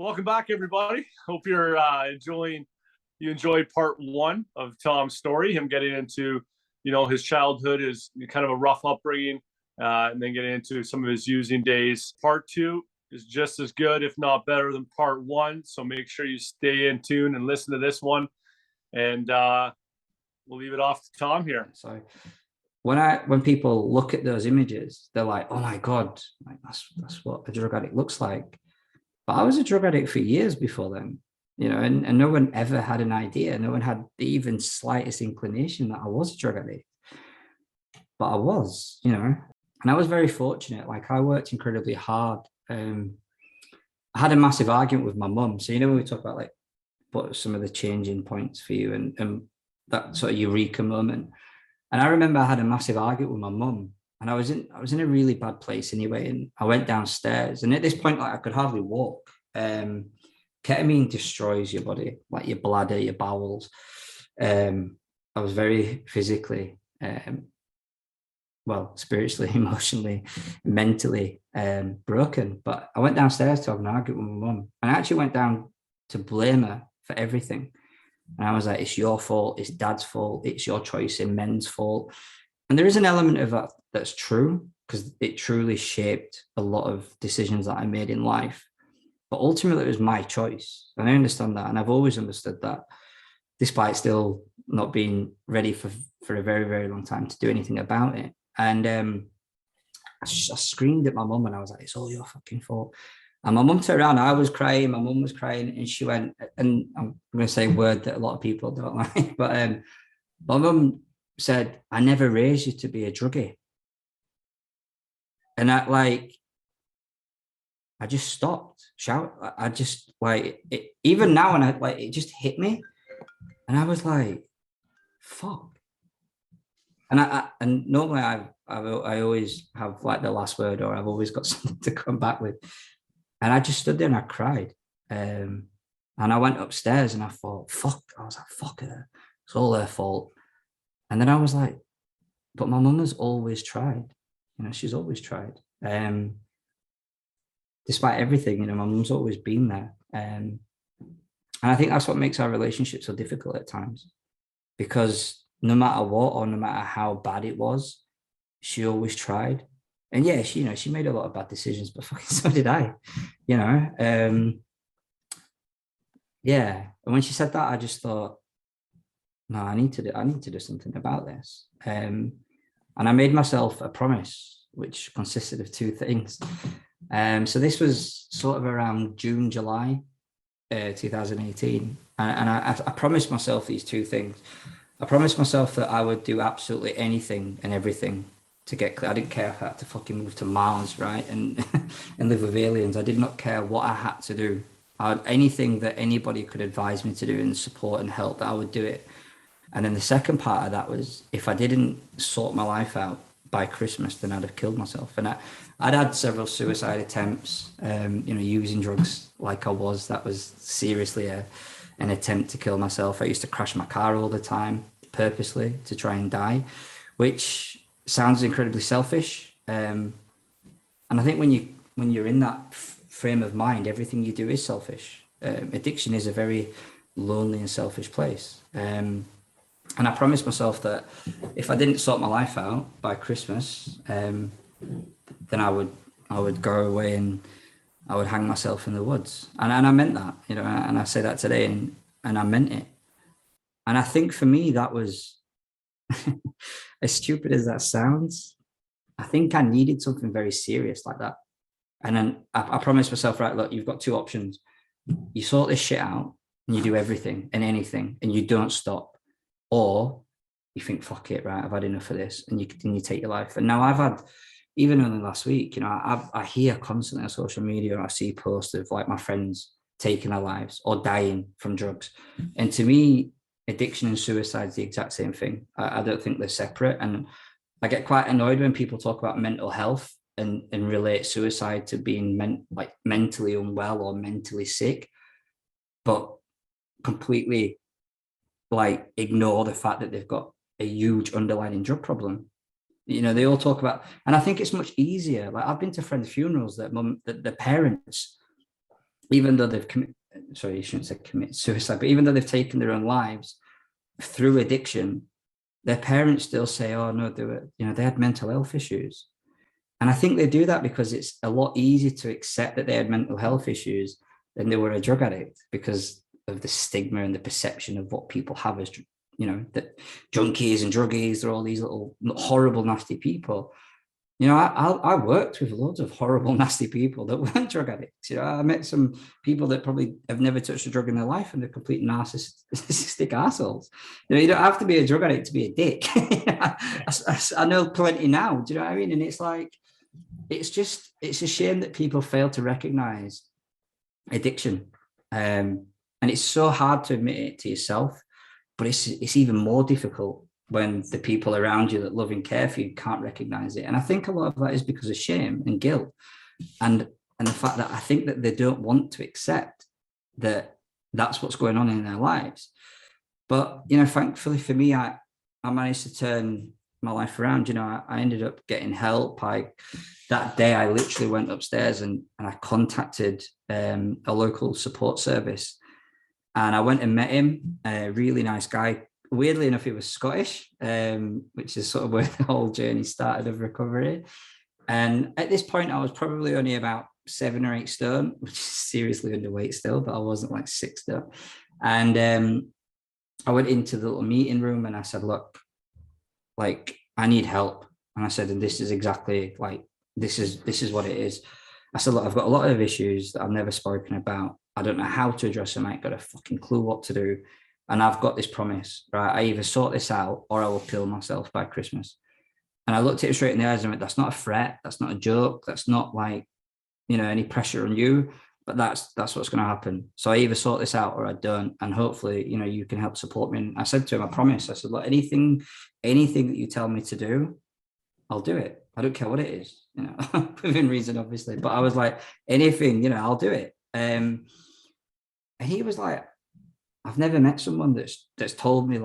Welcome back, everybody. Hope you're enjoy part one of Tom's story, him getting into, his childhood, his kind of a rough upbringing, and then getting into some of his using days. Part two is just as good, if not better, than part one. So make sure you stay in tune and listen to this one. And we'll leave it off to Tom here. So when people look at those images, they're like, "Oh my God, like that's what a drug addict looks like." But I was a drug addict for years before then, and no one ever had an idea. No one had the even slightest inclination that I was a drug addict. But I was, and I was very fortunate. Like, I worked incredibly hard. I had a massive argument with my mum. So, when we talk about like what some of the changing points for you and that sort of Eureka moment. And I remember I had a massive argument with my mum. And I was in a really bad place anyway. And I went downstairs. And at this point, like, I could hardly walk. Ketamine destroys your body, like your bladder, your bowels. I was very physically, spiritually, emotionally, mentally broken. But I went downstairs to have an argument with my mum. And I actually went down to blame her for everything. And I was like, it's your fault. It's Dad's fault. It's your choice in men's fault. And there is an element of that that's true, because it truly shaped a lot of decisions that I made in life. But ultimately, it was my choice. And I understand that. And I've always understood that, despite still not being ready for a very, very long time to do anything about it. And I screamed at my mum and I was like, "It's all your fucking fault." And my mum turned around, I was crying, my mum was crying, and she went, and I'm going to say a word that a lot of people don't like, but my mum said, "I never raised you to be a druggie." And I just stopped shout. I just even now, and it just hit me, and I was like, "Fuck." And normally I always have like the last word, or I've always got something to come back with. And I just stood there and I cried. And I went upstairs and I thought, fuck. I was like, fuck her. It's all her fault. And then I was like, but my mum has always tried. She's always tried. Despite everything, my mum's always been there. And I think that's what makes our relationship so difficult at times. Because no matter what, or no matter how bad it was, she always tried. And yeah, she made a lot of bad decisions, but fucking so did I, yeah. And when she said that, I just thought, no, I need to do something about this. And I made myself a promise, which consisted of two things. So this was sort of around June, July, 2018. And I promised myself these two things. I promised myself that I would do absolutely anything and everything to get clear. I didn't care if I had to fucking move to Mars, right? And live with aliens. I did not care what I had to do. Anything that anybody could advise me to do and support and help, I would do it. And then the second part of that was, if I didn't sort my life out by Christmas, then I'd have killed myself. And I'd had several suicide attempts, using drugs like I was. That was seriously an attempt to kill myself. I used to crash my car all the time, purposely, to try and die, which sounds incredibly selfish. And I think when you're in that frame of mind, everything you do is selfish. Addiction is a very lonely and selfish place. And I promised myself that if I didn't sort my life out by Christmas, then I would go away and I would hang myself in the woods. And I meant that, and I say that today, and I meant it. And I think for me, that was, as stupid as that sounds, I think I needed something very serious like that. And then I promised myself, right, look, you've got two options. You sort this shit out and you do everything and anything and you don't stop. Or you think, fuck it, right, I've had enough of this, and you continue to take your life. And now I've had, even only last week, I hear constantly on social media, I see posts of like my friends taking their lives or dying from drugs. And to me, addiction and suicide is the exact same thing. I don't think they're separate. And I get quite annoyed when people talk about mental health and relate suicide to being mentally unwell or mentally sick, but completely ignore the fact that they've got a huge underlying drug problem. They all talk about, and I think it's much easier. I've been to friends' funerals that the parents even though they've you shouldn't say commit suicide, but even though they've taken their own lives through addiction, their parents still say, oh no, they had mental health issues. And I think they do that because it's a lot easier to accept that they had mental health issues than they were a drug addict, because of the stigma and the perception of what people have as, that junkies and druggies are all these little horrible, nasty people. I worked with loads of horrible, nasty people that weren't drug addicts. I met some people that probably have never touched a drug in their life, and they're complete narcissistic assholes. You don't have to be a drug addict to be a dick. I know plenty now. Do you know what I mean? And it's like, it's a shame that people fail to recognize addiction. And it's so hard to admit it to yourself, but it's even more difficult when the people around you that love and care for you can't recognize it. And I think a lot of that is because of shame and guilt, and the fact that I think that they don't want to accept that that's what's going on in their lives. But, thankfully for me, I managed to turn my life around. I ended up getting help. That day I literally went upstairs and I contacted a local support service, and I went and met him, a really nice guy. Weirdly enough, he was Scottish, which is sort of where the whole journey started of recovery. And at this point, I was probably only about 7 or 8 stone, which is seriously underweight still, but I wasn't like 6 stone. And I went into the little meeting room and I said, look, like, I need help. And I said, and this is exactly like, this is what it is. I said, look, I've got a lot of issues that I've never spoken about. I don't know how to address them. I ain't got a fucking clue what to do. And I've got this promise, right? I either sort this out or I will kill myself by Christmas. And I looked at it straight in the eyes and went, that's not a threat. That's not a joke. That's not like, any pressure on you, but that's what's going to happen. So I either sort this out or I don't. And hopefully, you can help support me. And I said to him, I promise. I said, look, anything that you tell me to do, I'll do it. I don't care what it is, within reason, obviously. But I was like, anything, I'll do it. And he was like, I've never met someone that's told me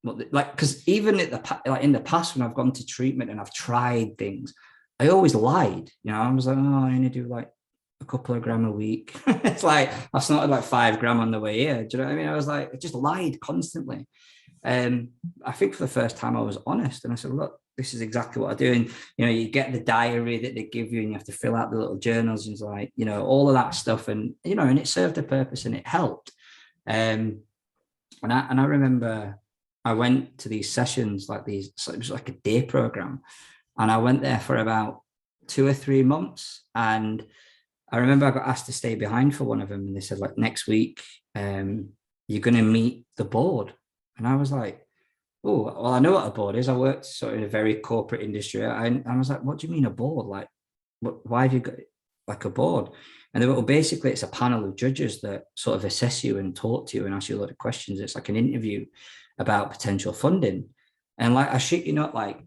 because even in the past when I've gone to treatment and I've tried things, I always lied. I was like, oh, I only do like a couple of gram a week. It's like I snorted like 5 gram on the way here. Do you know what I mean? I was like, I just lied constantly. I think for the first time I was honest, and I said, look, this is exactly what I do. And you get the diary that they give you, and you have to fill out the little journals, and it's like all of that stuff, and and it served a purpose and it helped. And I remember I went to these sessions like these, so it was like a day program, and I went there for about 2 or 3 months. And I remember I got asked to stay behind for one of them, and they said, like, next week you're going to meet the board. And I was like, oh, well, I know what a board is. I worked sort of in a very corporate industry. I was like, what do you mean a board? Like, why have you got like a board? And they were, well, basically it's a panel of judges that sort of assess you and talk to you and ask you a lot of questions. It's like an interview about potential funding. And like, I shit you not, like,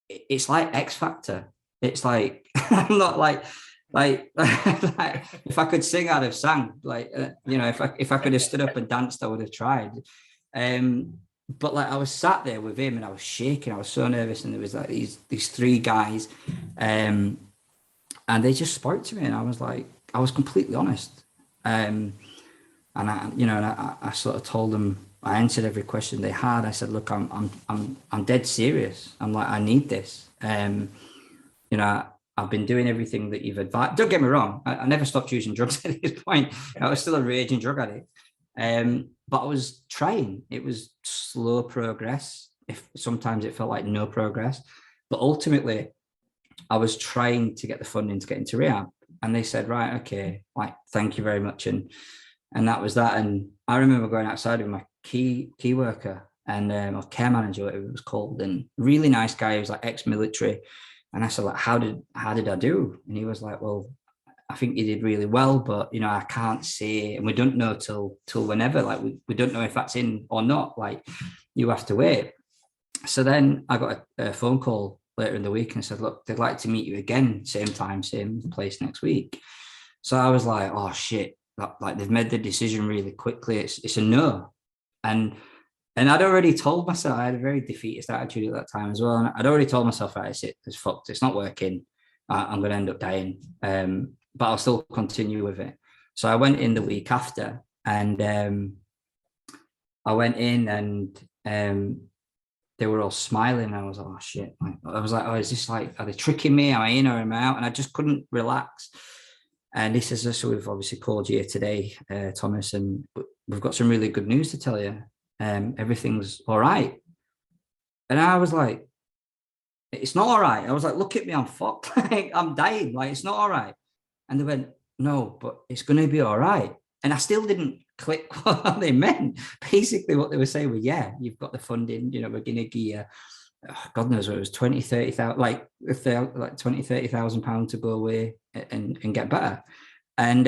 it's like X Factor. It's like, I'm not like if I could sing, I'd have sang. Like, if I could have stood up and danced, I would have tried. But like, I was sat there with him and I was shaking. I was so nervous. And there was like these 3 guys, and they just spoke to me, and I was like, I was completely honest. And I sort of told them, I answered every question they had. I said, look, I'm dead serious. I'm like, I need this. I've been doing everything that you've advised. Don't get me wrong. I never stopped using drugs at this point. I was still a raging drug addict. But I was trying. It was slow progress. If sometimes it felt like no progress, but ultimately I was trying to get the funding to get into rehab. And they said, right, okay, like, thank you very much. And that was that. And I remember going outside with my key worker and or care manager, whatever it was called, and really nice guy. He was like ex-military. And I said, like, how did I do? And he was like, well, I think you did really well, but I can't say, and we don't know till whenever. Like, we don't know if that's in or not. Like, you have to wait. So then I got a phone call later in the week and said, look, they'd like to meet you again, same time, same place next week. So I was like, oh shit, like, they've made the decision really quickly. It's a no. And I'd already told myself, I had a very defeatist attitude at that time as well. And I'd already told myself, right, it's fucked. It's not working. I'm going to end up dying. but I'll still continue with it. So I went in the week after, and I went in, and they were all smiling. I was like, oh shit. I was like, oh, is this like, are they tricking me? Am I in or am I out? And I just couldn't relax. And he says, so we've obviously called you today, Thomas, and we've got some really good news to tell you. Everything's all right. And I was like, it's not all right. I was like, look at me, I'm fucked. Like, I'm dying. Like, it's not all right. And they went, no, but it's going to be all right. And I still didn't click what they meant. Basically, what they were saying was, yeah, you've got the funding, we're going to give you, God knows what it was, 20, 30,000, like if they're like 20, 30,000 pounds to go away and get better. And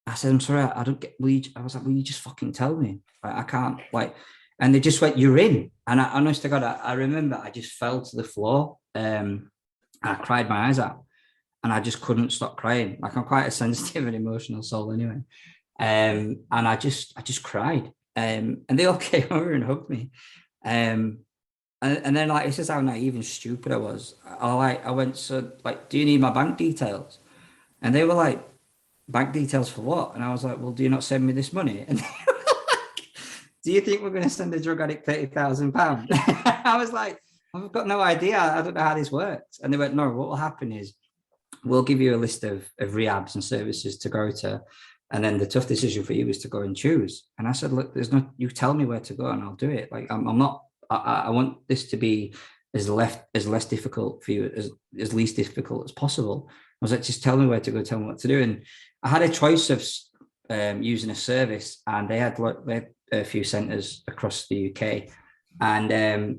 I said, I'm sorry, I don't get, I was like, will you just fucking tell me? Like, I can't, like, and they just went, you're in. And I, honest to God, I remember I just fell to the floor. I cried my eyes out, and I just couldn't stop crying. Like, I'm quite a sensitive and emotional soul anyway. And I just cried. And they all came over and hugged me. And then, like, it's just how naive and stupid I was. I went, so, like, do you need my bank details? And they were like, bank details for what? And I was like, well, do you not send me this money? And they were like, do you think we're going to send a drug addict £30,000? I was like, I've got no idea. I don't know how this works. And they went, no, what will happen is we'll give you a list of rehabs and services to go to. And then the tough decision for you is to go and choose. And I said, look, there's no, you tell me where to go and I'll do it. Like, I'm not, I want this to be as less difficult for you, as least difficult as possible. I was like, just tell me where to go, tell me what to do. And I had a choice of using a service, and they had a few centres across the UK. And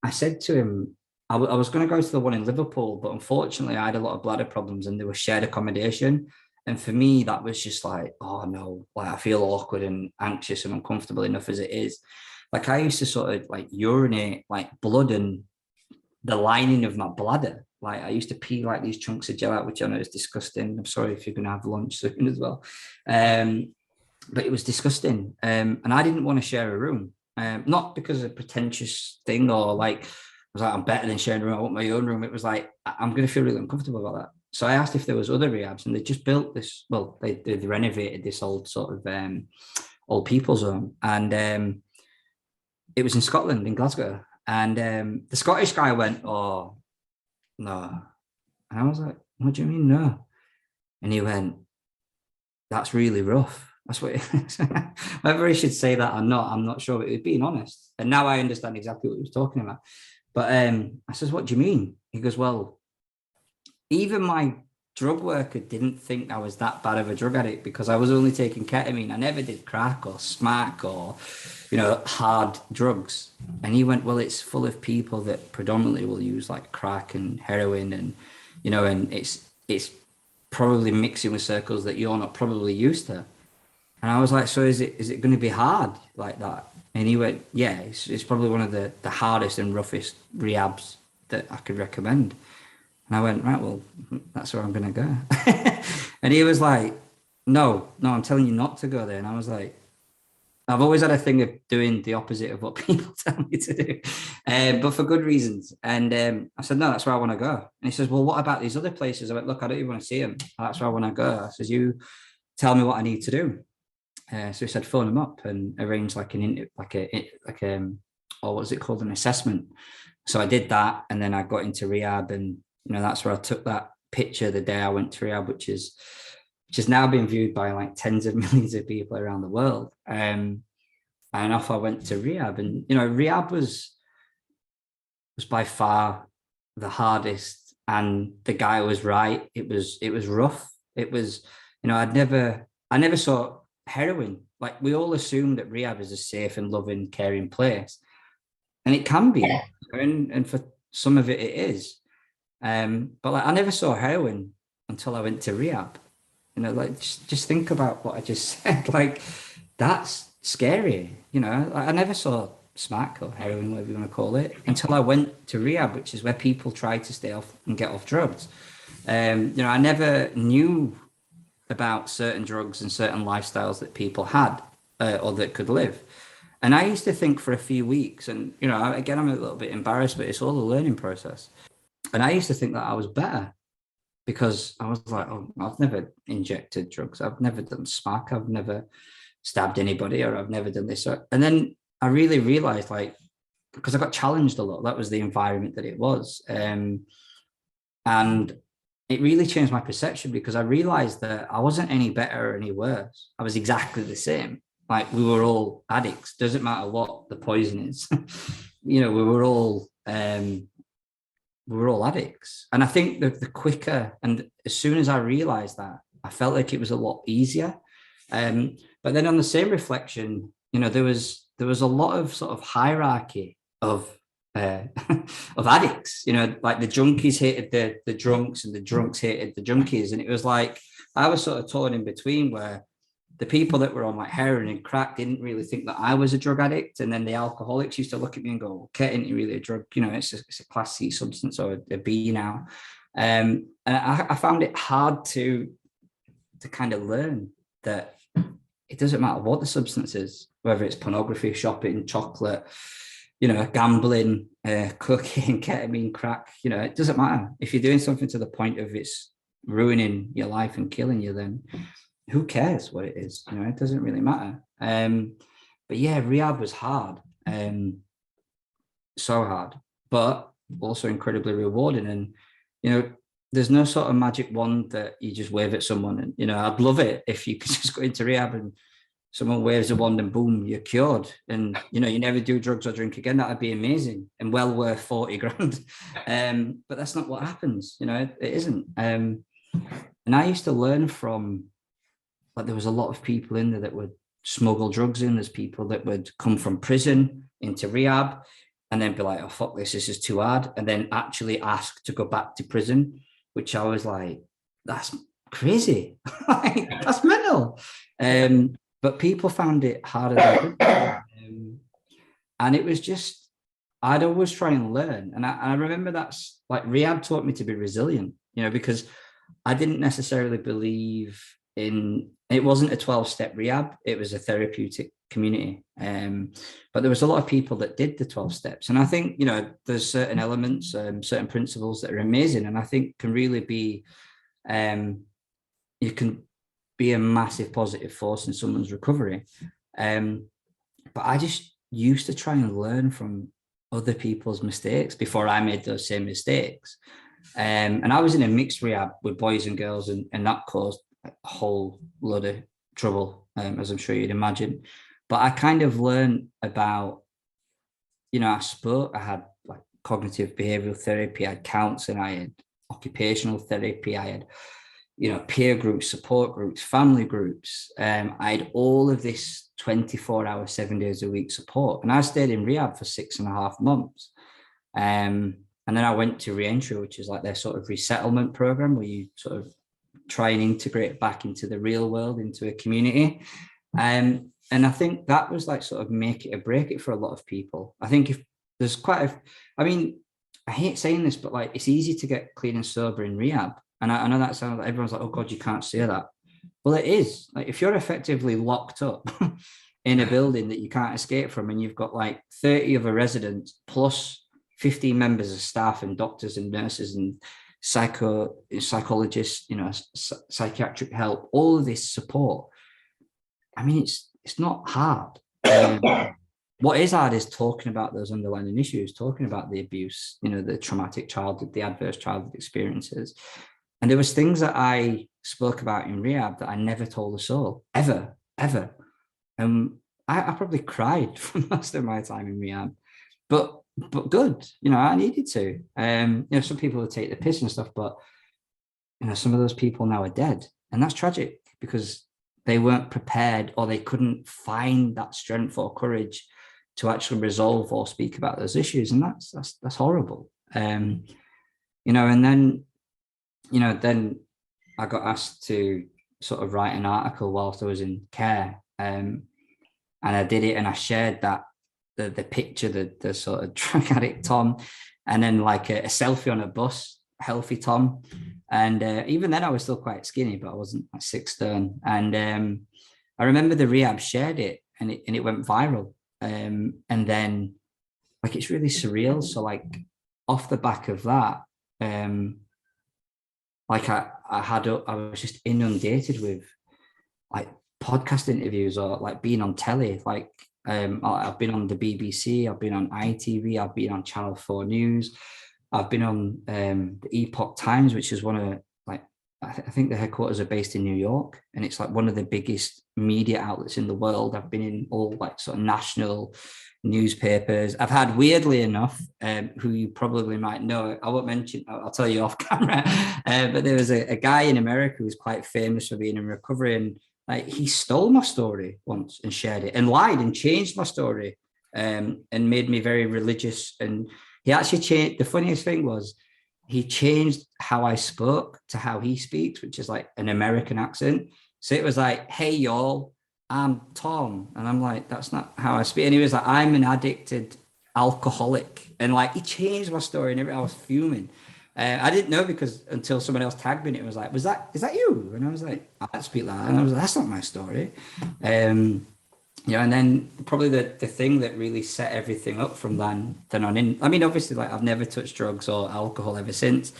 I said to him, I was going to go to the one in Liverpool, but unfortunately I had a lot of bladder problems and they were shared accommodation. And for me, that was just like, oh no, like, I feel awkward and anxious and uncomfortable enough as it is. Like, I used to sort of like urinate like blood and the lining of my bladder. Like, I used to pee like these chunks of gel out, which I know is disgusting. I'm sorry if you're going to have lunch soon as well. But it was disgusting. And I didn't want to share a room. Not because of a pretentious thing or like, I was like, I'm better than sharing a room, I want my own room. It was like, I'm going to feel really uncomfortable about that. So I asked if there was other rehabs, and they just built this, well, they renovated this old sort of old people's home. And it was in Scotland, in Glasgow. And the Scottish guy went, oh, no. And I was like, what do you mean, no? And he went, that's really rough. That's what, whether he should say that or not, I'm not sure, but it was being honest. And now I understand exactly what he was talking about. But I says, what do you mean? He goes, well, even my drug worker didn't think I was that bad of a drug addict because I was only taking ketamine. I never did crack or smack or, hard drugs. And he went, well, it's full of people that predominantly will use like crack and heroin and, and it's probably mixing with circles that you're not probably used to. And I was like, so is it going to be hard like that? And he went, yeah, it's probably one of the hardest and roughest rehabs that I could recommend. And I went, right, well, that's where I'm going to go. And he was like, no, I'm telling you not to go there. And I was like, I've always had a thing of doing the opposite of what people tell me to do, but for good reasons. And I said, no, that's where I want to go. And he says, well, what about these other places? I went, look, I don't even want to see them. That's where I want to go. I says, you tell me what I need to do. So he said, phone them up and arrange like or what was it called? An assessment. So I did that. And then I got into rehab, and, that's where I took that picture the day I went to rehab, which is now being viewed by like tens of millions of people around the world. And off I went to rehab, and, rehab was by far the hardest, and the guy was right. It was rough. It was, I never saw heroin. Like, we all assume that rehab is a safe and loving, caring place, and it can be, and for some of it is. But like, I never saw heroin until I went to rehab. Like, just think about what I just said. Like, that's scary. I never saw smack or heroin, whatever you want to call it, until I went to rehab, which is where people try to stay off and get off drugs. I never knew about certain drugs and certain lifestyles that people had or that could live. And I used to think for a few weeks, and, again, I'm a little bit embarrassed, but it's all a learning process. And I used to think that I was better. because I was like, oh, I've never injected drugs. I've never done smack. I've never stabbed anybody, or I've never done this. And then I really realized, like, because I got challenged a lot. That was the environment that it was. And it really changed my perception, because I realized that I wasn't any better or any worse. I was exactly the same. Like, we were all addicts. Doesn't matter what the poison is. We were all addicts. And I think that the quicker, and as soon as I realized that, I felt like it was a lot easier. But then on the same reflection, there was a lot of sort of hierarchy of of addicts. Like the junkies hated the drunks, and the drunks hated the junkies. And it was like I was sort of torn in between, where the people that were on like heroin and crack didn't really think that I was a drug addict, and then the alcoholics used to look at me and go, "Okay, isn't it really a drug? It's a class C substance, or a B now." And I found it hard to kind of learn that it doesn't matter what the substance is, whether it's pornography, shopping, chocolate, gambling, cocaine, ketamine, crack. It doesn't matter. If you're doing something to the point of it's ruining your life and killing you, then who cares what it is? It doesn't really matter. But yeah, rehab was hard, so hard, but also incredibly rewarding. And there's no sort of magic wand that you just wave at someone. And I'd love it if you could just go into rehab and someone waves a wand and boom, you're cured. And you never do drugs or drink again. That'd be amazing and well worth 40 grand. But that's not what happens. It isn't. And I used to learn from, like, there was a lot of people in there that would smuggle drugs in. There's people that would come from prison into rehab and then be like, oh, fuck this is too hard. And then actually ask to go back to prison, which I was like, that's crazy. That's mental. But people found it harder than and it was just, I'd always try and learn. And I remember that's like rehab taught me to be resilient, because I didn't necessarily believe in, it wasn't a 12-step rehab, it was a therapeutic community. But there was a lot of people that did the 12 steps. And I think, there's certain elements, certain principles that are amazing. And I think can really be, you can be a massive positive force in someone's recovery. But I just used to try and learn from other people's mistakes before I made those same mistakes. And I was in a mixed rehab with boys and girls, and that caused a whole load of trouble, as I'm sure you'd imagine. But I kind of learned about, I had like cognitive behavioral therapy, I had counseling, I had occupational therapy, I had, peer groups, support groups, family groups. I had all of this 24-hour, 7 days a week support. And I stayed in rehab for 6.5 months. And then I went to reentry, which is like their sort of resettlement program, where you sort of try and integrate back into the real world, into a community. And I think that was like sort of make it or break it for a lot of people. I think if there's I hate saying this, but like it's easy to get clean and sober in rehab. And I know that sounds like everyone's like, oh God, you can't say that. Well, it is. Like if you're effectively locked up in a building that you can't escape from, and you've got like 30 other residents plus 15 members of staff and doctors and nurses and psychologists, psychiatric help, all of this support. I mean, it's not hard. What is hard is talking about those underlying issues, talking about the abuse, the traumatic childhood, the adverse childhood experiences. And there was things that I spoke about in rehab that I never told a soul, ever. I probably cried for most of my time in rehab, but good, I needed to. Some people would take the piss and stuff, but some of those people now are dead, and that's tragic because they weren't prepared, or they couldn't find that strength or courage to actually resolve or speak about those issues, and that's horrible. And then I got asked to sort of write an article whilst I was in care, and I did it, and I shared that the picture, the sort of drug addict Tom, and then like a selfie on a bus, healthy Tom. And even then I was still quite skinny, but I wasn't like 6 stone. And I remember the rehab shared it, and it went viral. And then like it's really surreal. So like off the back of that, like I was just inundated with like podcast interviews or like being on telly. Like I've been on the BBC, I've been on ITV, I've been on Channel 4 News, I've been on the Epoch Times, which is one of like I think the headquarters are based in New York, and it's like one of the biggest media outlets in the world. I've been in all like sort of national newspapers. I've had, weirdly enough, who you probably might know, I won't mention, I'll tell you off camera, but there was a guy in America who was quite famous for being in recovery, and like he stole my story once and shared it and lied and changed my story, and made me very religious. And he actually changed, the funniest thing was he changed how I spoke to how he speaks, which is like an American accent. So it was like, hey y'all, I'm Tom. And I'm like, that's not how I speak. And he was like, I'm an addicted alcoholic. And like, he changed my story and I was fuming. I didn't know because until someone else tagged me and it was like, is that you? And I was like, I don't speak like that. And I was like, that's not my story. And then probably the thing that really set everything up from then on in, I mean, obviously, like I've never touched drugs or alcohol ever since,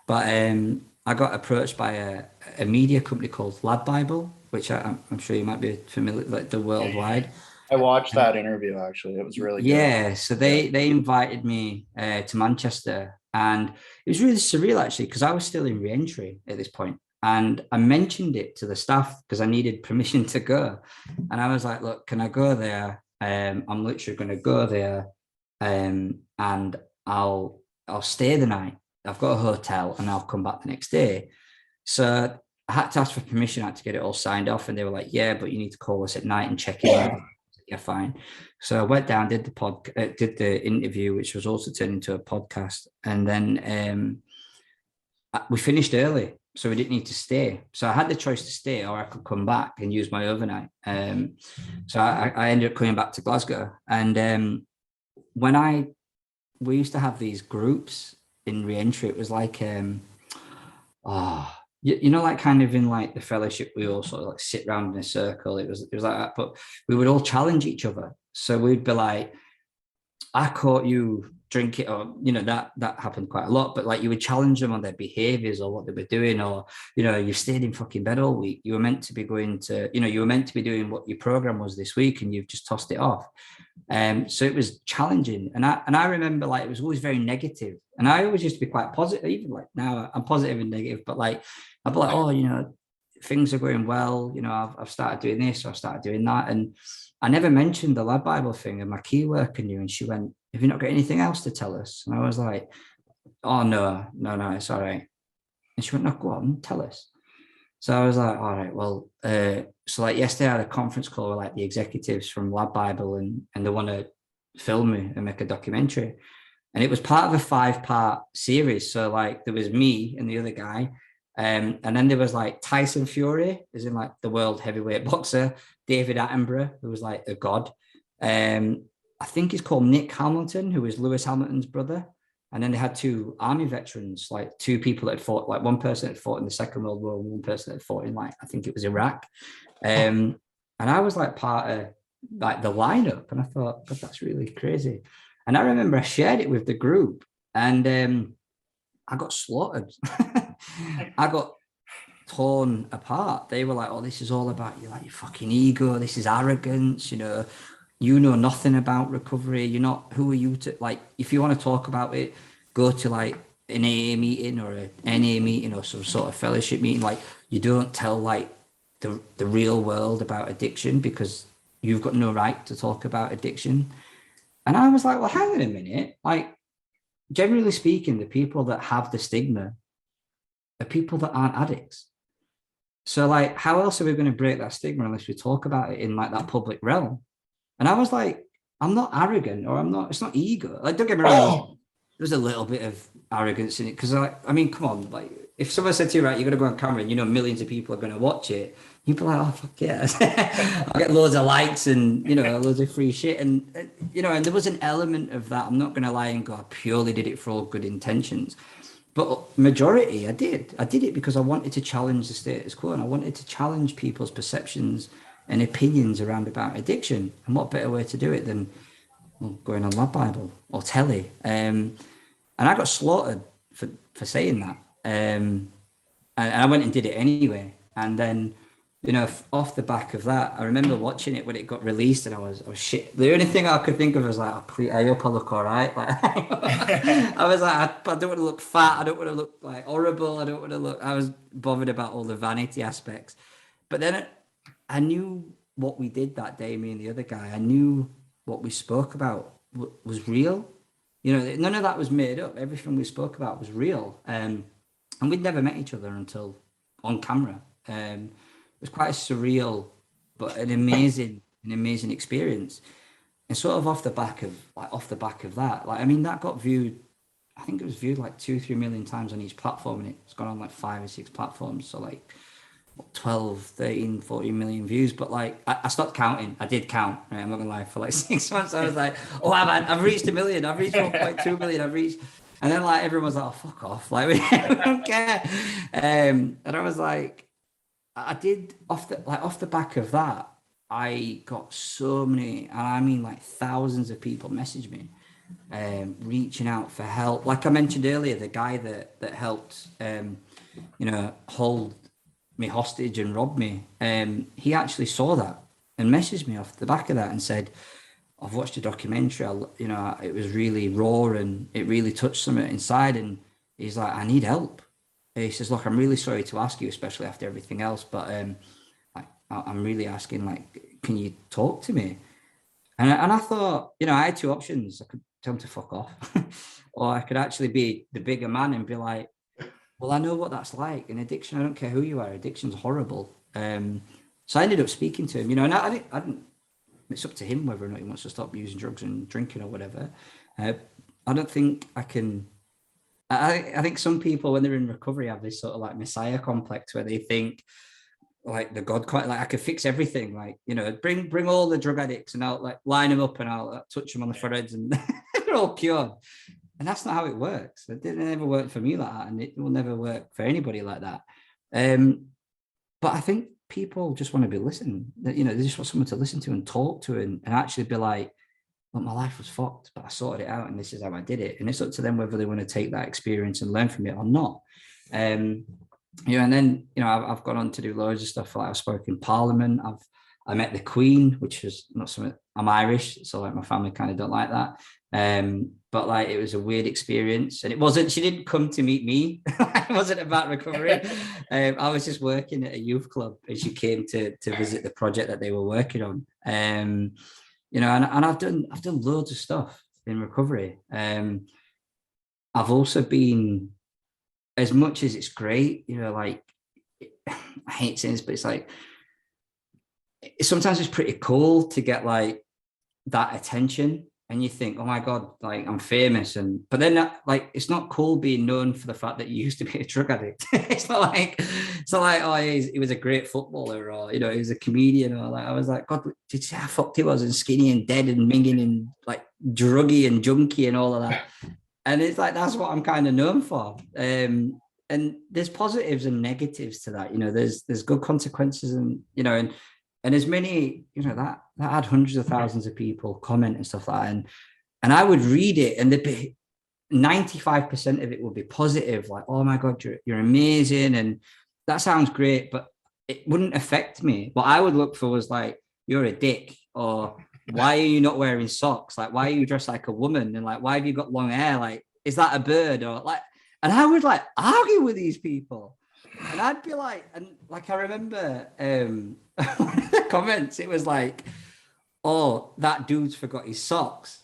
but I got approached by a media company called Lad Bible, which I'm sure you might be familiar, like the worldwide. I watched that interview, actually. It was really good. Yeah, so they invited me to Manchester, and it was really surreal, actually, because I was still in re-entry at this point. And I mentioned it to the staff because I needed permission to go. And I was like, look, can I go there? I'm literally going to go there, and I'll stay the night. I've got a hotel and I'll come back the next day. So I had to ask for permission. I had to get it all signed off. And they were like, yeah, but you need to call us at night and check in. Yeah, fine. So I went down, did the interview, which was also turned into a podcast. And then we finished early, so we didn't need to stay. So I had the choice to stay, or I could come back and use my overnight. So I ended up coming back to Glasgow. And we used to have these groups in re-entry. It was like, like kind of in like the fellowship, we all sort of like sit around in a circle. It was like that, but we would all challenge each other. So we'd be like, I caught you drink it, or that happened quite a lot, but like you would challenge them on their behaviors or what they were doing, or you stayed in fucking bed all week, you were meant to be going to, you were meant to be doing what your program was this week and you've just tossed it off. So it was challenging, and I remember like it was always very negative, and I always used to be quite positive. Even like now I'm positive and negative, but like I'd be like, oh, things are going well, I've started doing this, or I've started doing that. And I never mentioned the Lad Bible thing and my key worker knew, and she went, have you not got anything else to tell us? And I was like, oh, no, it's all right. And she went, no, go on, tell us. So I was like, all right, well, so like yesterday I had a conference call with like the executives from Lad Bible, and they want to film me and make a documentary. And it was part of a 5-part series. So like there was me and the other guy. And then there was like Tyson Fury, as in like the world heavyweight boxer, David Attenborough, who was like a god. I think he's called Nick Hamilton, who was Lewis Hamilton's brother. And then they had 2 army veterans, like 2 people that had fought, like one person that fought in the Second World War, and one person that fought in like, I think it was Iraq. And I was like part of like the lineup, and I thought, but that's really crazy. And I remember I shared it with the group, and I got slaughtered. I got torn apart. They were like, oh, this is all about you, like your fucking ego. This is arrogance, you know nothing about recovery. You're not, who are you to, like, if you want to talk about it, go to like an AA meeting or an NA meeting or some sort of fellowship meeting. Like, you don't tell like the real world about addiction, because you've got no right to talk about addiction. And I was like, well, hang on a minute. Like, generally speaking, the people that have the stigma are people that aren't addicts. So like, how else are we going to break that stigma unless we talk about it in like that public realm? And I was like, I'm not arrogant, or it's not ego. Like, don't get me wrong, there's a little bit of arrogance in it. Because I mean, come on, like if someone said to you, right, you're going to go on camera and millions of people are going to watch it, you'd be like, oh, fuck yeah. I'll get loads of likes and, loads of free shit. And, and there was an element of that. I'm not going to lie and go, I purely did it for all good intentions. But majority, I did it because I wanted to challenge the status quo, and I wanted to challenge people's perceptions and opinions around about addiction. And what better way to do it than going on Lad Bible or telly? And I got slaughtered for saying that. and I went and did it anyway. And then, you know, off the back of that, I remember watching it when it got released, and I was shit. The only thing I could think of was like, oh, please, I hope I look all right. Like, I was like, I don't want to look fat. I don't want to look like horrible. I don't want to look. I was bothered about all the vanity aspects. But then I knew what we did that day, me and the other guy. I knew what we spoke about was real. You know, none of that was made up. Everything we spoke about was real. And we'd never met each other until on camera. It was quite a surreal, but an amazing experience. And sort of off the back of that, like, I mean, that got viewed, I think it was viewed like 2-3 million times on each platform, and it's gone on like 5 or 6 platforms. So like 12, 13, 14 million views. But like, I stopped counting. I did count, right? I'm not gonna lie, for like 6 months. I was like, oh, I've reached 1 million. I've reached 1.2 million. I've reached, and then like everyone was like, oh, fuck off. Like, we don't care. And I was like, I did off the back of that, I got so many, and I mean like thousands of people message me, reaching out for help. Like I mentioned earlier, the guy that helped, you know, hold me hostage and rob me, he actually saw that and messaged me off the back of that and said, I've watched a documentary, you know, it was really raw and it really touched something inside. And he's like, I need help. He says, look, I'm really sorry to ask you, especially after everything else, but I'm really asking, like, can you talk to me? And I thought, you know, I had 2 options. I could tell him to fuck off, or I could actually be the bigger man and be like, well, I know what that's like. In addiction, I don't care who you are. Addiction's horrible. So I ended up speaking to him, you know, and I didn't. It's up to him whether or not he wants to stop using drugs and drinking or whatever. I don't think I can. I think some people, when they're in recovery, have this sort of like messiah complex where they think like the God, quite like I could fix everything. Like, you know, bring all the drug addicts and I'll like line them up and I'll touch them on the foreheads and they're all cured. And that's not how it works. It didn't ever work for me like that, and it will never work for anybody like that. But I think people just want to be listened. You know, they just want someone to listen to and talk to and actually be like, well, my life was fucked, but I sorted it out and this is how I did it. And it's up to them whether they want to take that experience and learn from it or not. You know, and then, you know, I've gone on to do loads of stuff. Like I've spoken in Parliament. I met the Queen, which was not something. I'm Irish, so like my family kind of don't like that. But like it was a weird experience, and it wasn't. She didn't come to meet me. It wasn't about recovery. I was just working at a youth club, and she came to visit the project that they were working on. You know, and I've done loads of stuff in recovery. I've also been, as much as it's great, you know, like I hate saying this, but it's like sometimes it's pretty cool to get like that attention, and you think, oh my God, like I'm famous, but then like it's not cool being known for the fact that you used to be a drug addict. It's not like oh, he was a great footballer, or you know, he was a comedian, or like I was like, God, did you see how fucked he was and skinny and dead and minging and like druggy and junky and all of that. And it's like, that's what I'm kind of known for. And there's positives and negatives to that. You know, there's good consequences, and, you know, and as many, you know, that had hundreds of thousands of people comment and stuff like that. And I would read it, and there'd be 95% of it would be positive. Like, oh my God, you're amazing. And that sounds great, but it wouldn't affect me. What I would look for was like, you're a dick, or why are you not wearing socks? Like, why are you dressed like a woman? And like, why have you got long hair? Like, is that a bird? Or like, and I would like argue with these people. And I'd be like, and like, I remember one of the comments, it was like, oh, that dude's forgot his socks.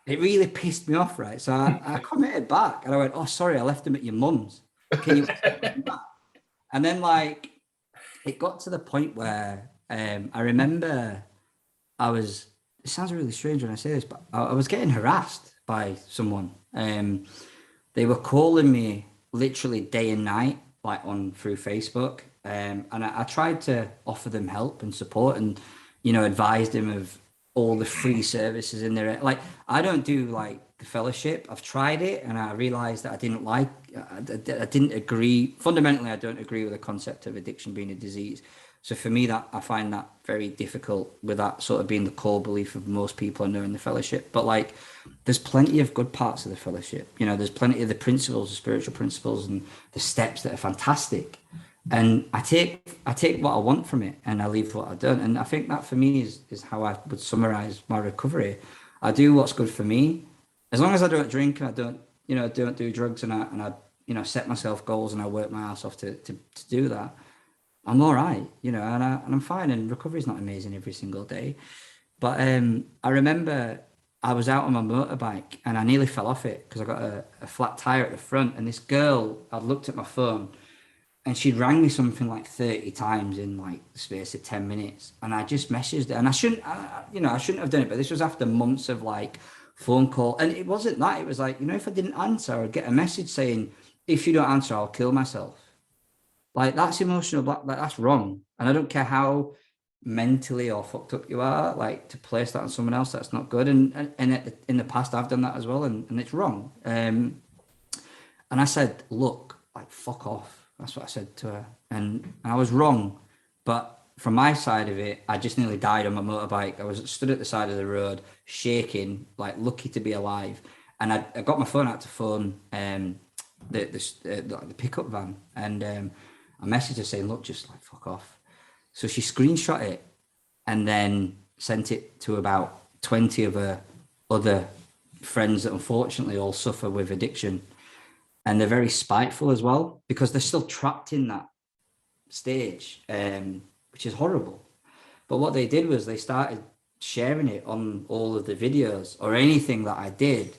It really pissed me off, right? So I commented back and I went, oh, sorry, I left them at your mum's. Can you back? And then like, it got to the point where I remember it sounds really strange when I say this, but I was getting harassed by someone. They were calling me literally day and night, like through Facebook. And I tried to offer them help and support and, you know, advise them of all the free services in there. Like, I don't do like the fellowship. I've tried it and I realized that I didn't agree. Fundamentally, I don't agree with the concept of addiction being a disease. So for me, that I find that very difficult, with that sort of being the core belief of most people I know in the fellowship. But like, there's plenty of good parts of the fellowship. You know, there's plenty of the principles, the spiritual principles, and the steps that are fantastic. And I take what I want from it, and I leave what I don't. And I think that for me is how I would summarize my recovery. I do what's good for me, as long as I don't drink and I don't do drugs, and I set myself goals and I work my ass off to do that. I'm all right, and I'm fine. And recovery is not amazing every single day. But I remember I was out on my motorbike and I nearly fell off it because I got a flat tire at the front. And this girl, I'd looked at my phone and she'd rang me something like 30 times in like the space of 10 minutes. And I just messaged her, and I shouldn't have done it, but this was after months of like phone call. And it wasn't that, it was like, if I didn't answer, I'd get a message saying, if you don't answer, I'll kill myself. Like, that's emotional black, like that's wrong. And I don't care how mentally or fucked up you are, like, to place that on someone else, that's not good. And in the past I've done that as well, and it's wrong. And I said, look, like, fuck off. That's what I said to her. And I was wrong. But from my side of it, I just nearly died on my motorbike. I was stood at the side of the road, shaking, like lucky to be alive. And I got my phone out to phone the pickup van, and I messaged her saying, look, just like fuck off. So she screenshot it and then sent it to about 20 of her other friends that unfortunately all suffer with addiction. And they're very spiteful as well, because they're still trapped in that stage, which is horrible. But what they did was they started sharing it on all of the videos or anything that I did.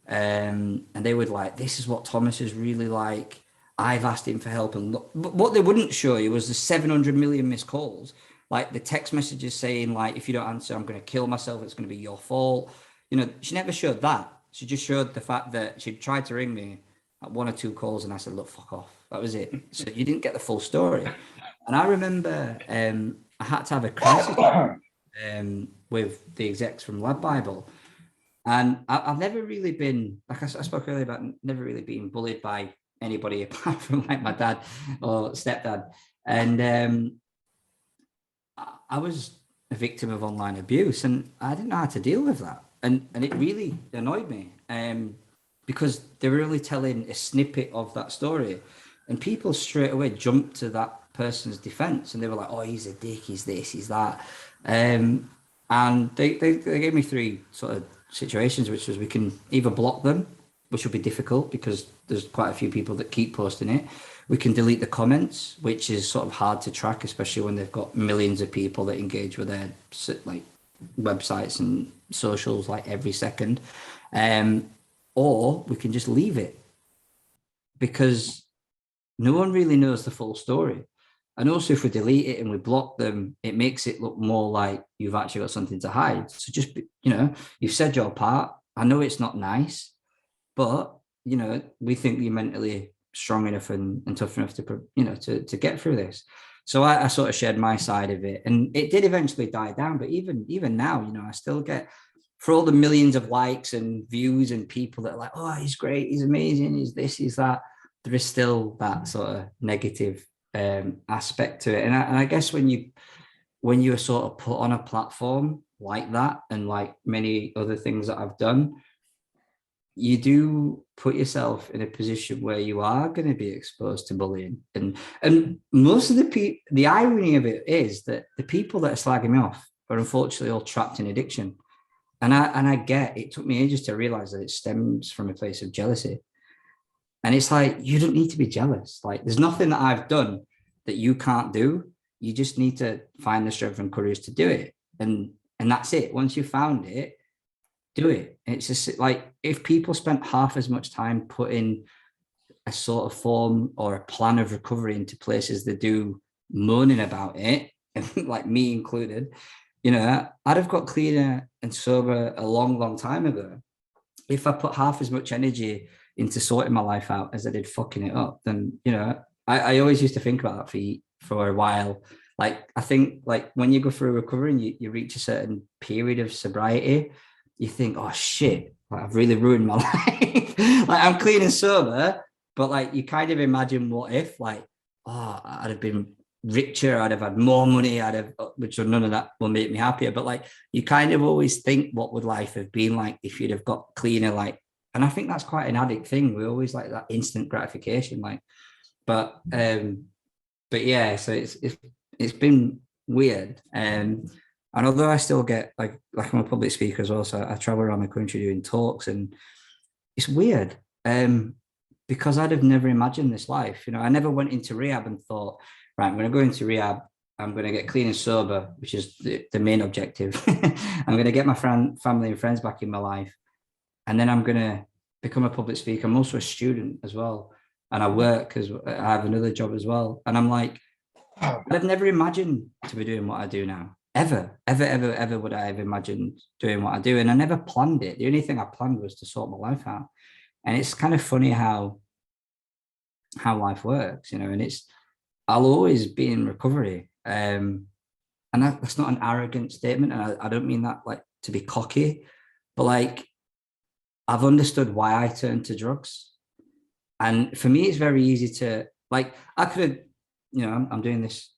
And they would like, this is what Thomas is really like. I've asked him for help. And look, but what they wouldn't show you was the 700 million missed calls, like the text messages saying, like, if you don't answer, I'm going to kill myself. It's going to be your fault. She never showed that. She just showed the fact that she tried to ring me at 1 or 2 calls, and I said, look, fuck off. That was it. So you didn't get the full story. And I remember I had to have a crisis with the execs from Lab Bible. And I've never really been, like I spoke earlier about, never really being bullied by anybody apart from like my dad or stepdad. And I was a victim of online abuse, and I didn't know how to deal with that. And it really annoyed me because they were really telling a snippet of that story, and people straight away jumped to that person's defense, and they were like, oh, he's a dick, he's this, he's that. And they gave me 3 sort of situations, which was, we can either block them, which will be difficult because there's quite a few people that keep posting it. We can delete the comments, which is sort of hard to track, especially when they've got millions of people that engage with their like websites and socials like every second. Or we can just leave it, because no one really knows the full story. And also, if we delete it and we block them, it makes it look more like you've actually got something to hide. So just, you've said your part. I know it's not nice, but, we think you're mentally strong enough and tough enough to get through this. So I sort of shared my side of it, and it did eventually die down. But even now, I still get, for all the millions of likes and views and people that are like, oh, he's great, he's amazing, he's this, he's that, there is still that sort of negative aspect to it. And I guess when you are sort of put on a platform like that, and like many other things that I've done, you do put yourself in a position where you are going to be exposed to bullying. And most of the irony of it is that the people that are slagging me off are unfortunately all trapped in addiction. And I get, it took me ages to realize that it stems from a place of jealousy. And it's like, you don't need to be jealous. Like, there's nothing that I've done that you can't do. You just need to find the strength and courage to do it. And that's it. Once you've found it, do it. It's just like, if people spent half as much time putting a sort of form or a plan of recovery into places they do moaning about it, and like me included, I'd have got cleaner and sober a long, long time ago. If I put half as much energy into sorting my life out as I did fucking it up, then, I always used to think about that for a while. Like, I think, like, when you go through recovery and you reach a certain period of sobriety, you think, oh shit, like, I've really ruined my life. Like, I'm clean and sober, but like, you kind of imagine what if, like, oh, I'd have been richer, I'd have had more money, which none of that will make me happier. But like, you kind of always think, what would life have been like if you'd have got cleaner? Like, and I think that's quite an addict thing. We always like that instant gratification, like, but yeah, so it's been weird. And although I still get like I'm a public speaker as well, so I travel around the country doing talks, and it's weird. Because I'd have never imagined this life. You know, I never went into rehab and thought, right, I'm going to go into rehab. I'm going to get clean and sober, which is the main objective. I'm going to get my family and friends back in my life. And then I'm going to become a public speaker. I'm also a student as well. And I work I have another job as well. And I'm like, I've never imagined to be doing what I do now. Ever would I have imagined doing what I do. And I never planned it. The only thing I planned was to sort my life out. And it's kind of funny how life works, you know, and I'll always be in recovery. And that's not an arrogant statement. And I don't mean that like to be cocky, but like, I've understood why I turned to drugs. And for me, it's very easy to, like, I could have, you know, I'm doing this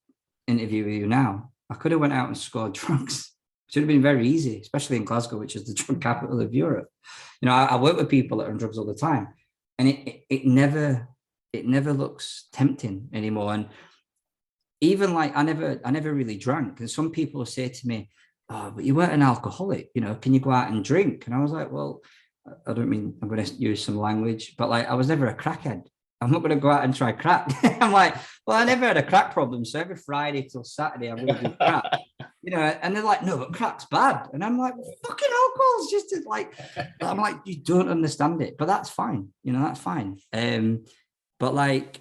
interview with you now. I could have went out and scored drugs. It should have been very easy, especially in Glasgow, which is the drug capital of Europe. You know, I work with people that are on drugs all the time, and it never looks tempting anymore. And even like, I never really drank. And some people will say to me, "Oh, but you weren't an alcoholic, you know, can you go out and drink?" And I was like, well, I don't mean, I'm going to use some language, but like, I was never a crackhead. I'm not going to go out and try crack. I'm like, well, I never had a crack problem. So every Friday till Saturday, I'm going to do crack, you know, and they're like, no, but crack's bad. And I'm like, well, fucking alcohol's just like, I'm like, you don't understand it, but that's fine. You know, that's fine. But like,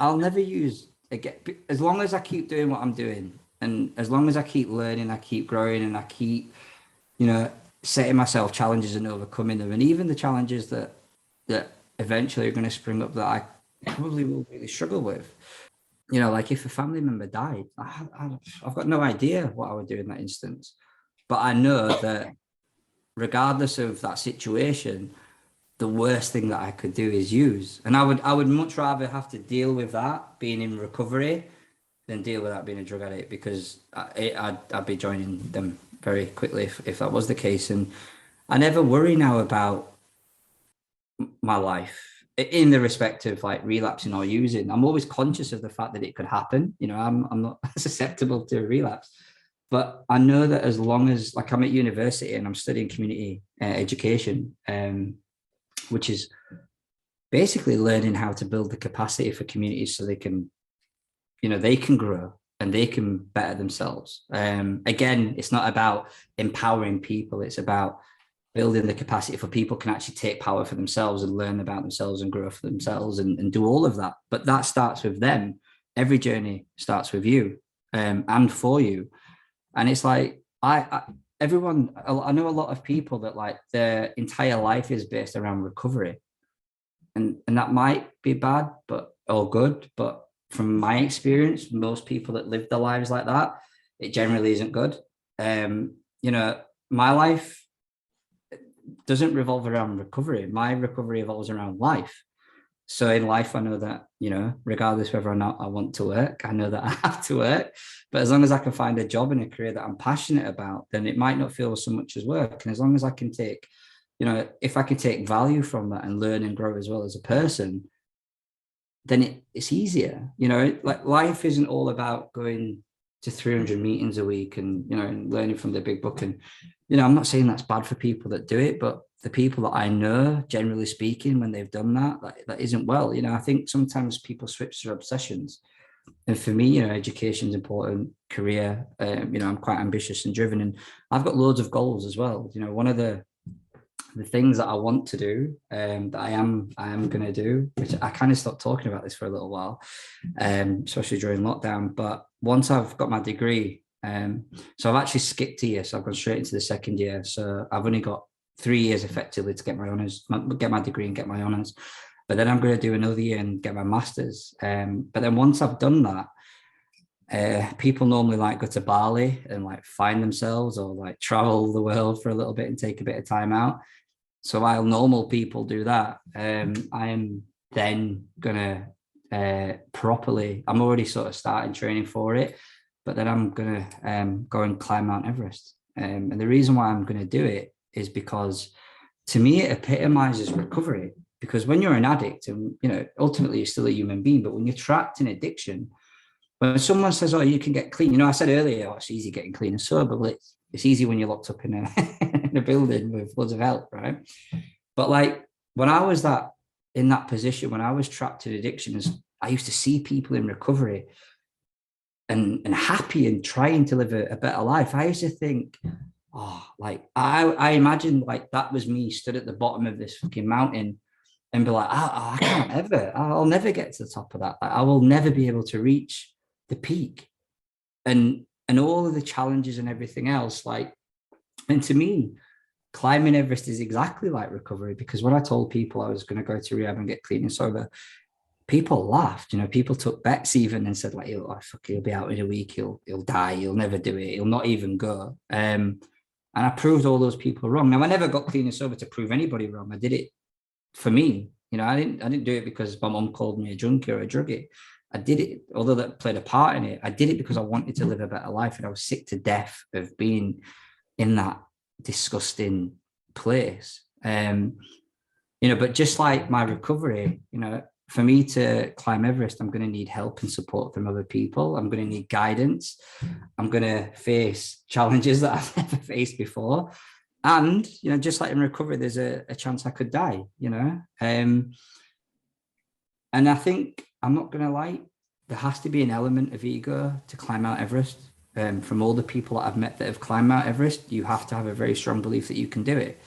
I'll never use, again, as long as I keep doing what I'm doing, and as long as I keep learning, I keep growing, and I keep, you know, setting myself challenges and overcoming them. And even the challenges that eventually are going to spring up that I probably will really struggle with. You know, like if a family member died, I've got no idea what I would do in that instance. But I know that regardless of that situation, the worst thing that I could do is use. And I would much rather have to deal with that being in recovery than deal with that being a drug addict, because I'd be joining them very quickly if that was the case. And I never worry now about my life in the respect of like relapsing or using. I'm always conscious of the fact that it could happen. You know, I'm not susceptible to a relapse, but I know that as long as, like, I'm at university and I'm studying community education, which is basically learning how to build the capacity for communities so they can, you know, they can grow and they can better themselves. Again, it's not about empowering people. It's about building the capacity for people can actually take power for themselves and learn about themselves and grow for themselves and do all of that. But that starts with them. Every journey starts with you and for you. And it's like, I know a lot of people that like their entire life is based around recovery. And that might be bad, or good. But from my experience, most people that live their lives like that, it generally isn't good. You know, my life doesn't revolve around recovery. My recovery revolves around life. So in life, I know that, you know, regardless whether or not I want to work, I know that I have to work. But as long as I can find a job and a career that I'm passionate about, then it might not feel so much as work. And as long as I can take, you know, if I can take value from that and learn and grow as well as a person, then it's easier. You know, like life isn't all about going to 300 meetings a week and, you know, and learning from the big book. And, you know, I'm not saying that's bad for people that do it, but the people that I know, generally speaking, when they've done that isn't well. You know, I think sometimes people switch their obsessions. And for me, you know, education is important, career, you know, I'm quite ambitious and driven, and I've got loads of goals as well. You know, one of the things that I want to do, that I am going to do, which I kind of stopped talking about this for a little while, especially during lockdown. But once I've got my degree, so I've actually skipped a year, so I've gone straight into the second year. So I've only got 3 years effectively to get my honours, get my degree and get my honours. But then I'm going to do another year and get my master's. But then once I've done that, people normally like go to Bali and like find themselves, or like travel the world for a little bit and take a bit of time out. So while normal people do that, I am then gonna properly. I'm already sort of starting training for it, but then I'm going to go and climb Mount Everest. And the reason why I'm going to do it is because to me, it epitomizes recovery. Because when you're an addict and, you know, ultimately you're still a human being, but when you're trapped in addiction, when someone says, oh, you can get clean, you know, I said earlier, oh, it's easy getting clean and sober, but it's easy when you're locked up in in a building with loads of help, right? But like when I was in that position, when I was trapped in addictions, I used to see people in recovery and happy and trying to live a better life. I used to think, oh, like I imagined like that was me stood at the bottom of this fucking mountain and be like, I can't ever, I'll never get to the top of that. Like, I will never be able to reach the peak and all of the challenges and everything else. Like, and to me, climbing Everest is exactly like recovery, because when I told people I was going to go to rehab and get clean and sober, people laughed. You know, people took bets even and said like, he'll be out in a week, he'll die, he'll never do it, he'll not even go. And I proved all those people wrong. Now, I never got clean and sober to prove anybody wrong. I did it for me. You know, I didn't do it because my mom called me a junkie or a druggie. I did it, although that played a part in it. I did it because I wanted to live a better life, and I was sick to death of being in that disgusting place. You know, but just like my recovery, you know, for me to climb Everest, I'm going to need help and support from other people. I'm going to need guidance. I'm going to face challenges that I've never faced before. And, you know, just like in recovery, there's a chance I could die, you know. And I think, I'm not going to lie, there has to be an element of ego to climb Mount Everest. From all the people that I've met that have climbed Mount Everest, you have to have a very strong belief that you can do it.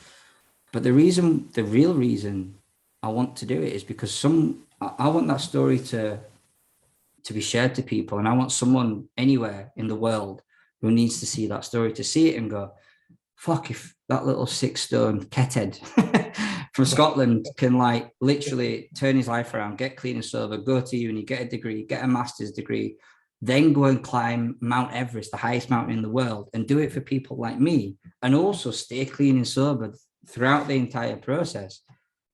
But the real reason I want to do it is because I want that story to be shared to people. And I want someone anywhere in the world who needs to see that story to see it and go, fuck, if that little 6-stone kethead from Scotland can like literally turn his life around, get clean and sober, go to uni, get a degree, get a master's degree, then go and climb Mount Everest, the highest mountain in the world, and do it for people like me, and also stay clean and sober throughout the entire process.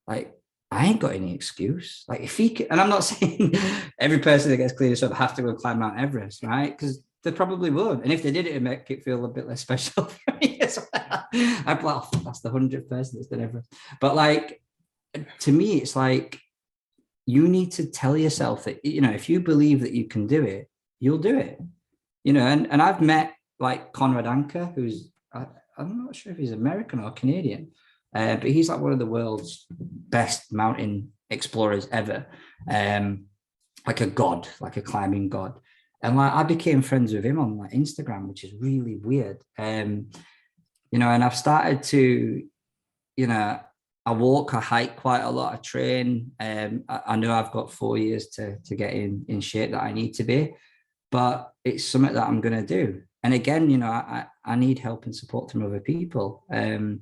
Like, I ain't got any excuse. Like, if he can, and I'm not saying every person that gets clean and sober have to go climb Mount Everest, right? Because they probably would. And if they did it, it'd make it feel a bit less special for me as well. I'd be like, oh, that's the 100th person that's done Everest. But like, to me, it's like, you need to tell yourself that, you know, if you believe that you can do it, you'll do it. You know, and I've met like Conrad Anker, who's, I'm not sure if he's American or Canadian, but he's like one of the world's best mountain explorers ever. Like a god, like a climbing god. And like, I became friends with him on like Instagram, which is really weird. You know, and I've started to, you know, I walk, I hike quite a lot, I train. I know I've got 4 years to get in shape that I need to be, but it's something that I'm going to do. And again, you know, I need help and support from other people. And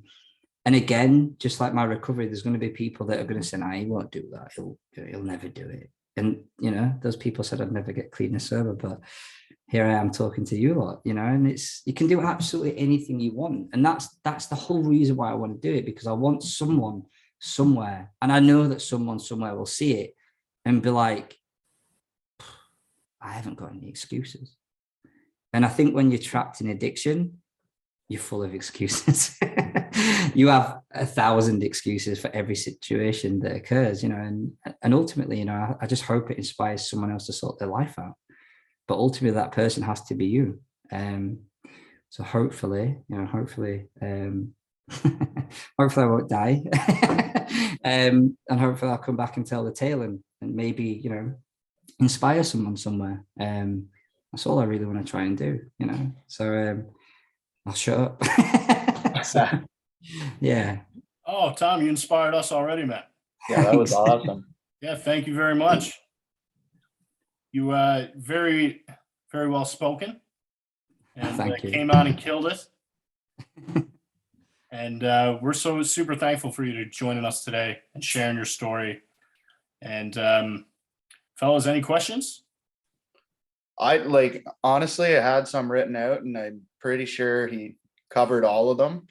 again, just like my recovery, there's going to be people that are going to say, nah, he won't do that. He'll never do it. And, you know, those people said I'd never get clean and sober, but here I am talking to you lot, you know, and you can do absolutely anything you want. And that's the whole reason why I want to do it, because I want someone somewhere, and I know that someone somewhere will see it and be like, I haven't got any excuses. And I think when you're trapped in addiction, you're full of excuses. You have 1,000 excuses for every situation that occurs, you know, and ultimately, you know, I just hope it inspires someone else to sort their life out. But ultimately that person has to be you. So hopefully, you know, hopefully I won't die. And hopefully I'll come back and tell the tale and maybe, you know, inspire someone somewhere. That's all I really want to try and do, you know. So I'll shut up. Yeah. Oh, Tom, you inspired us already, man. Yeah, that was awesome. Yeah, thank you very much. You very, very well spoken, and came on and killed it. And we're so super thankful for you to joining us today and sharing your story. And fellas, any questions? Honestly, I had some written out, and I'm pretty sure he covered all of them.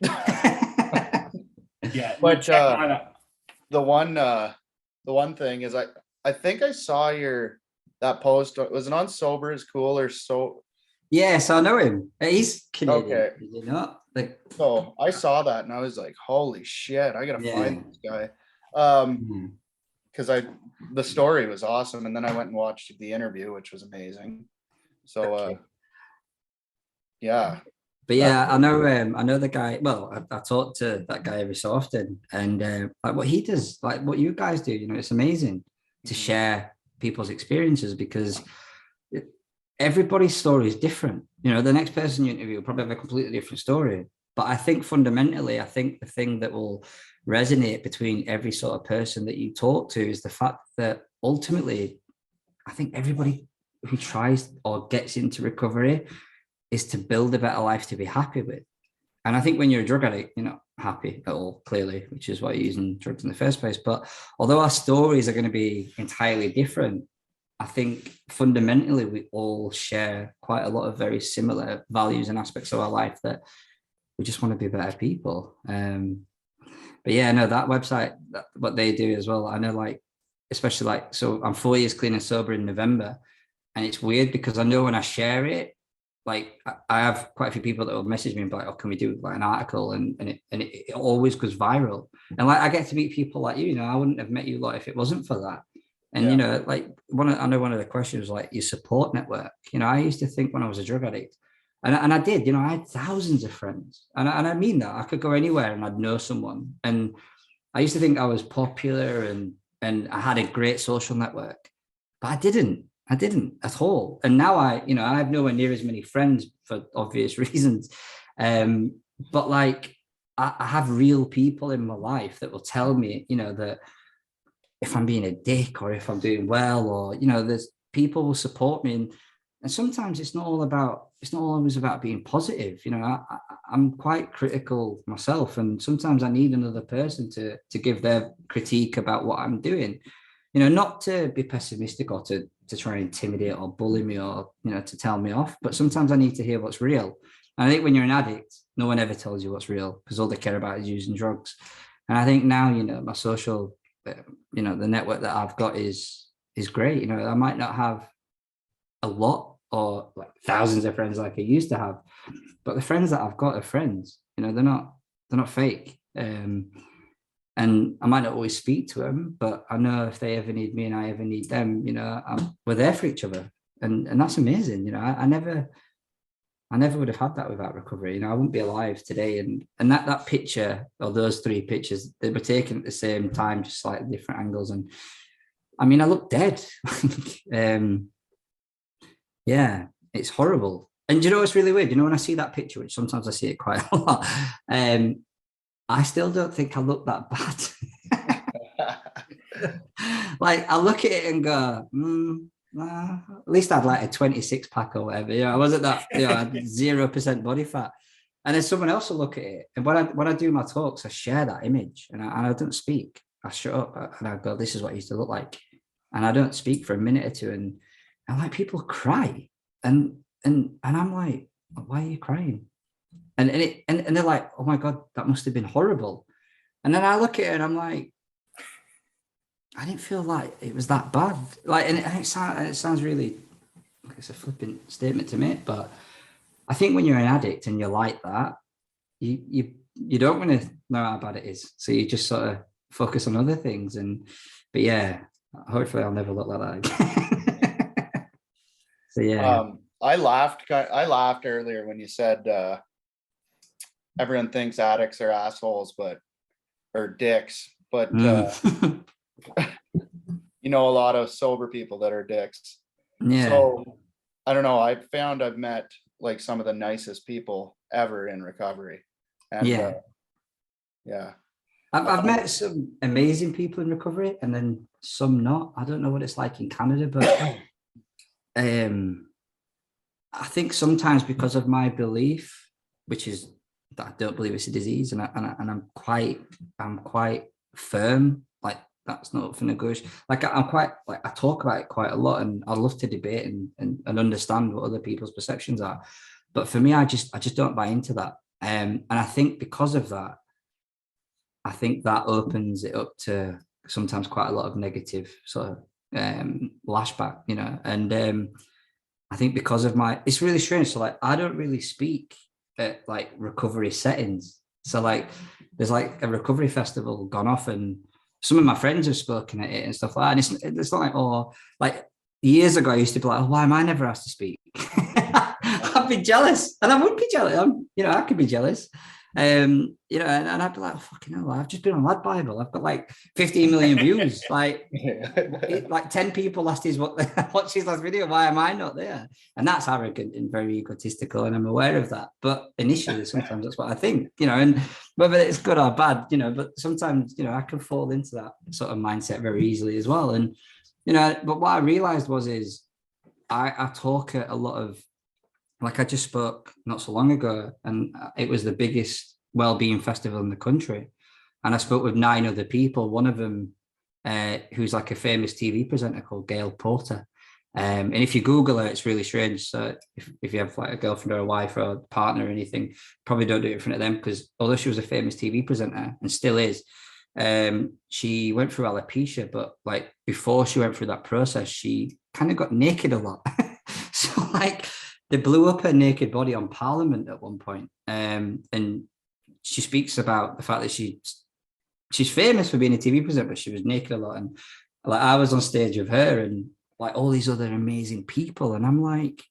Yeah, but the one thing is, I I think I saw that post. Was it on Sober is Cool or so? Yes, I know him. He's Canadian, Okay. is he not? Like, So I saw that and I was like, holy shit, I gotta Yeah. find this guy. mhm. Because the story was awesome, and then I went and watched the interview, which was amazing. So yeah. But yeah, I know the guy. Well, I talk to that guy every so often, and like what he does, like what you guys do, you know, it's amazing to Mhm. share people's experiences because everybody's story is different. You know, the next person you interview will probably have a completely different story. But I think fundamentally, I think the thing that will resonate between every sort of person that you talk to is the fact that ultimately, I think everybody who tries or gets into recovery is to build a better life to be happy with. And I think when you're a drug addict, you're not happy at all, clearly, which is why you're using drugs in the first place. But although our stories are going to be entirely different, I think fundamentally we all share quite a lot of very similar values and aspects of our life that we just want to be better people. But yeah, no, that website, what they do as well, I know, like, especially like, so I'm 4 years clean and sober in November. And it's weird because I know when I share it, like I have quite a few people that will message me and be like, oh, can we do like an article? And it always goes viral. And like I get to meet people like you know, I wouldn't have met you like if it wasn't for that. And Yeah. you know, like I know one of the questions like your support network. You know, I used to think when I was a drug addict, and I did, you know, I had thousands of friends. And I mean that. I could go anywhere and I'd know someone. And I used to think I was popular and I had a great social network, but I didn't at all. And now I have nowhere near as many friends for obvious reasons. But like I have real people in my life that will tell me, you know, that if I'm being a dick or if I'm doing well, or, you know, there's people will support me. And sometimes it's not always about being positive. You know, I'm quite critical myself. And sometimes I need another person to give their critique about what I'm doing. You know, not to be pessimistic or to try and intimidate or bully me or, you know, to tell me off. But sometimes I need to hear what's real. And I think when you're an addict, no one ever tells you what's real because all they care about is using drugs. And I think now, you know, my social, you know, the network that I've got is great. You know, I might not have a lot or like thousands of friends like I used to have, but the friends that I've got are friends. You know, they're not fake. And I might not always speak to them, but I know if they ever need me and I ever need them, you know, we're there for each other. And that's amazing. You know, I never would have had that without recovery. You know, I wouldn't be alive today. And that picture, or those 3 pictures, they were taken at the same time, just slightly different angles. And I mean, I look dead. Yeah, it's horrible. And you know, it's really weird. You know, when I see that picture, which sometimes I see it quite a lot, I still don't think I look that bad. Like I look at it and go, at least I'd like a 26 pack or whatever. You know, I wasn't that, you know, I had 0% body fat. And then someone else will look at it. And when I do my talks, I share that image and I don't speak. I shut up and I go, this is what I used to look like. And I don't speak for a minute or two. And like people cry. And I'm like, why are you crying? And they're like, oh my God, that must have been horrible. And then I look at it and I'm like, I didn't feel like it was that bad. Like, and it sounds really, it's a flippant statement to make, but I think when you're an addict and you're like that, you don't want to know how bad it is. So you just sort of focus on other things. But yeah, hopefully I'll never look like that again. So yeah. I laughed earlier when you said everyone thinks addicts are assholes, or dicks, but you know, a lot of sober people that are dicks. Yeah. So I don't know. I've met like some of the nicest people ever in recovery. And yeah. I've met some amazing people in recovery and then some not. I don't know what it's like in Canada, but I think sometimes because of my belief, which is that I don't believe it's a disease, and I'm quite firm. Like that's not up for negotiation. Like I'm quite like I talk about it quite a lot, and I love to debate and understand what other people's perceptions are. But for me, I just don't buy into that. And I think because of that, I think that opens it up to sometimes quite a lot of negative sort of lashback, you know. And I think because of it's really strange. So like, I don't really speak at like recovery settings. So like, there's like a recovery festival gone off, and some of my friends have spoken at it and stuff like that. And it's not like, oh, like years ago, I used to be like, oh, why am I never asked to speak? I'd be jealous, and I would be jealous. You know, I could be jealous. You know, and I'd be like, oh, fucking hell, I've just been on Lad Bible. I've got like 15 million views. Like, like 10 people asked watched his last video. Why am I not there? And that's arrogant and very egotistical, and I'm aware of that. But initially, sometimes that's what I think, you know, and whether it's good or bad, you know, but sometimes, you know, I can fall into that sort of mindset very easily as well. And, you know, but what I realized is I talk at a lot of, like I just spoke not so long ago, and it was the biggest well-being festival in the country. And I spoke with 9 other people, one of them who's like a famous TV presenter called Gail Porter. And if you Google her, it's really strange. So if you have like a girlfriend or a wife or a partner or anything, probably don't do it in front of them, because although she was a famous TV presenter and still is, she went through alopecia, but like before she went through that process, she kind of got naked a lot. So like, they blew up her naked body on Parliament at one point. And she speaks about the fact that she's famous for being a TV presenter, but she was naked a lot. And like, I was on stage with her and like all these other amazing people. And I'm like,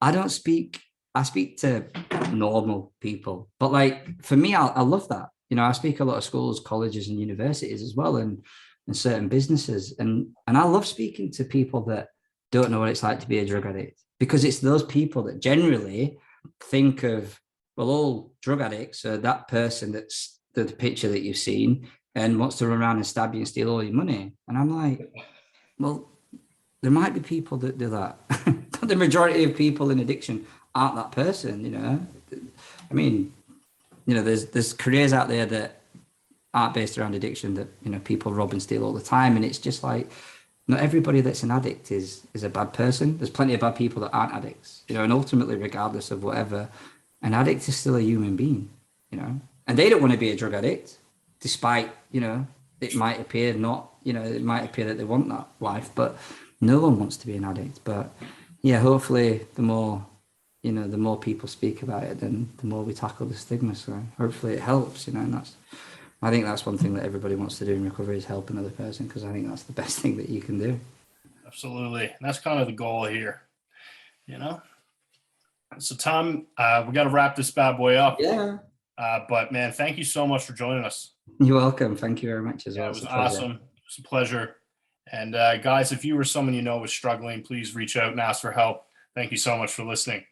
I speak to normal people, but like, for me, I love that. You know, I speak a lot of schools, colleges and universities as well, and certain businesses. And I love speaking to people that don't know what it's like to be a drug addict, because it's those people that generally think of, well, all drug addicts are that person that's the picture that you've seen and wants to run around and stab you and steal all your money. And I'm like, well, there might be people that do that. But the majority of people in addiction aren't that person, you know. I mean, you know, there's careers out there that aren't based around addiction that, you know, people rob and steal all the time. And it's just like, not everybody that's an addict is a bad person. There's plenty of bad people that aren't addicts, you know, and ultimately, regardless of whatever, an addict is still a human being, you know, and they don't want to be a drug addict, despite, you know, it might appear not, you know, it might appear that they want that life, but no one wants to be an addict. But yeah, hopefully the more, you know, the more people speak about it, then the more we tackle the stigma. So hopefully it helps, you know, and I think that's one thing that everybody wants to do in recovery, is help another person, because I think that's the best thing that you can do. Absolutely. And that's kind of the goal here, you know? So Tom, we got to wrap this bad boy up. Yeah. But man, thank you so much for joining us. You're welcome. Thank you very much as well. It was awesome. It was a pleasure. And guys, if you or someone you know was struggling, please reach out and ask for help. Thank you so much for listening.